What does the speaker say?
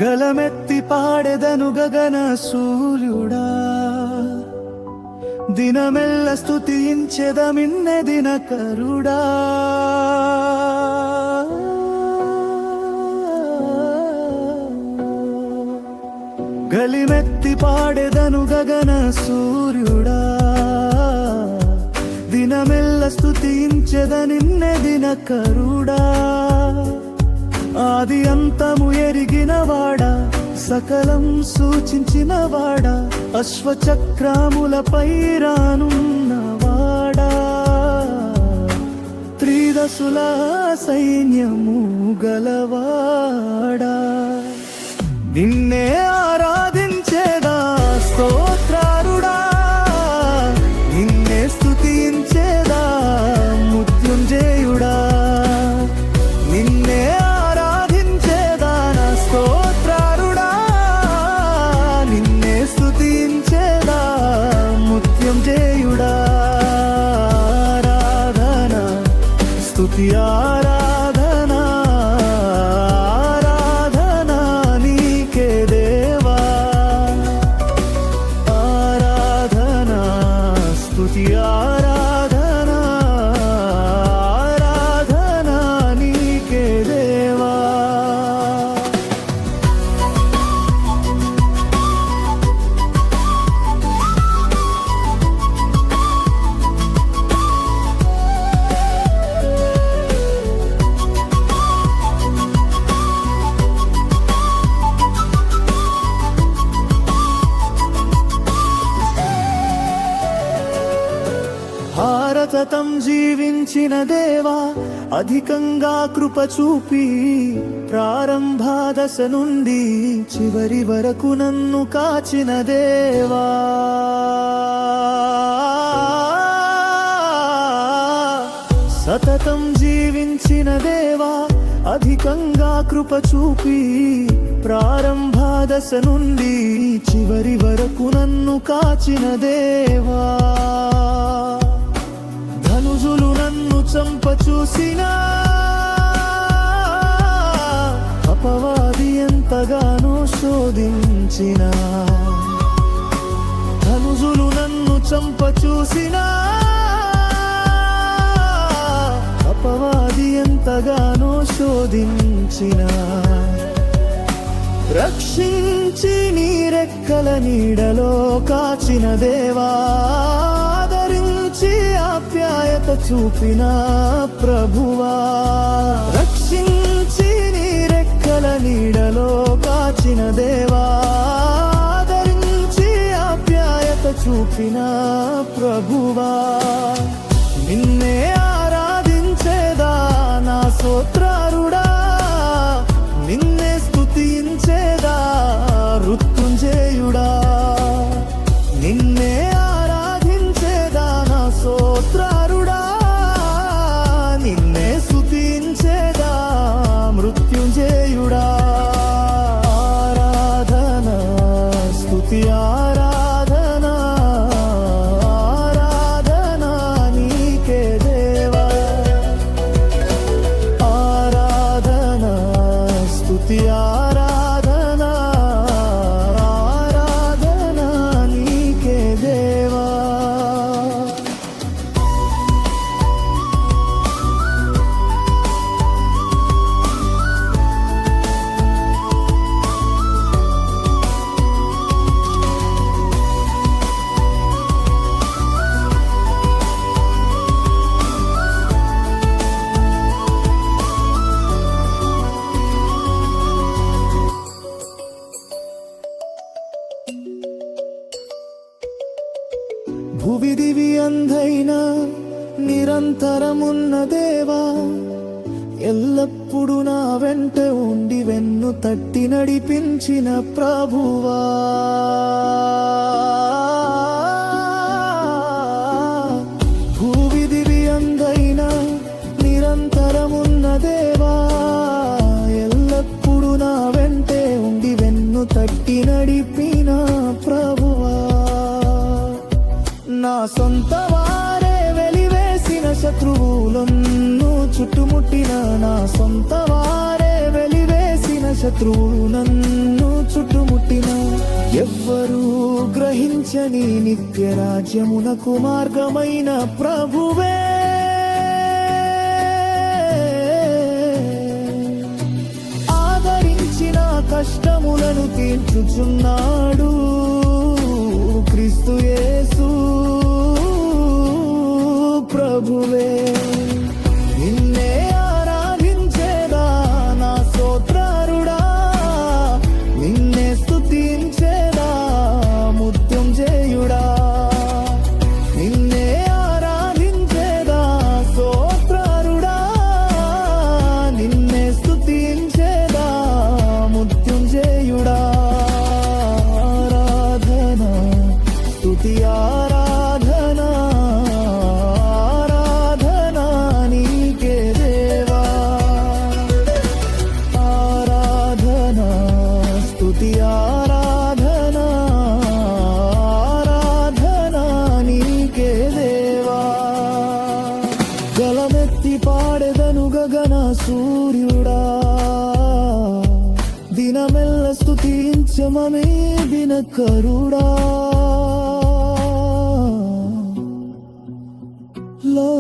గలమెత్తి పాడెదను గగన సూర్యుడా, దినమెల్ల స్తుతించెదమిన్నె దినకరుడా. గలిమెత్తి పాడెదను గగన సూర్యుడా, దినమెల్ల స్తుతించెదనిన్నె దినకరుడా. ఆది అంతము ఎరిగినవాడా, సకలం సూచించినవాడా, అశ్వచక్రములపై రానున్నవాడా, త్రిదశుల సైన్యము గలవాడా. నిన్నే ఆరాధించేదా స్తోత్రారుడా, నిన్నే స్తుతించేదా మృత్యుంజయుడా. నిన్నే ఆరాధించేదా నా స్తోత్రారుడా, నిన్నే స్తుతించేదా మృత్యుంజయుడా. ఆరాధన స్తుతి ఆరాధన ఆరాధన నీకే దేవా. ఆరాధన స్తుతి ఆరాధన ఆరాధన నీకే దేవా. భారతతం జీవించిన దేవా, అధికంగా కృప చూపి ప్రారంభ దశ నుండి చివరి వరకు నన్ను కాచిన దేవా. సతతం జీవించిన దేవా, అధికంగా కృప చూపి ప్రారంభ దశ నుండి చివరి వరకు నన్ను కాచిన దేవా. ధనుజులు నన్ను చంప చూసినా, అపవాది ఎంతగానో శోధించిన. ధనుజులు నన్ను చంప చూసినా, అపవాది ఎంతగానో శోధించిన. రక్షించి నీ రెక్కల నీడలో కాచిన దేవా, ఆదరించి ఆప్యాయత చూపిన ప్రభువా. రక్షించి నీ రెక్కల నీడలో కాచిన దేవా, ఆదరించి ఆప్యాయత చూపిన ప్రభువా. నిన్నే ఆరాధించేదా నా స్తోత్రారుడా, నిన్నే స్తుతించేదా మృత్యుంజయుడా. నిన్నే ఆరాధించేదా నా స్తోత్రారుడా, నిన్నే స్తుతించేదా మృత్యుంజయుడా. ఆరాధన స్తుతి ఆరాధన ఆరాధన నీకే దేవా. ఆరాధన స్తుతి ఆరాధన ఆరాధన నీకే దేవా. భువి దివి అంధైన నిరంతరమున్న దేవా, ఎల్లప్పుడు నా వెంట ఉండి వెన్ను తట్టి నడిపించిన ప్రభువా. భువి దివి అంధైన నిరంతరమున్న దేవా, ఎల్లప్పుడు నా వెంటే ఉండి వెన్ను తట్టి నడిపిన ప్రభువా. నా సొంత వారే వెలివేసిన శత్రువులను చుట్టుముట్టిన, నా సొంత వారే వెలివేసిన శత్రువులు నన్ను చుట్టుముట్టిన ఎవ్వరూ గ్రహించని నిత్య రాజ్యమునకు మార్గమైన ప్రభువే ఆదరించిన కష్టములను తీర్చుచున్నాడు క్రీస్తు యేసు ప్రభువే. నిన్నే ఆరాధించేదా నా స్తోత్రారుడా, నిన్నే స్తుతించేదా మృత్యుంజయుడా. నిన్నే ఆరాధించేదా స్తోత్రారుడా, నిన్నే స్తుతించేదా మృత్యుంజయుడా. ఆరాధన స్తుతి ఆరాధన గలమెత్తి పాడెదను గగన సూర్యుడా, దినమెల్ల స్తుతించమమే దినకరుడా. లో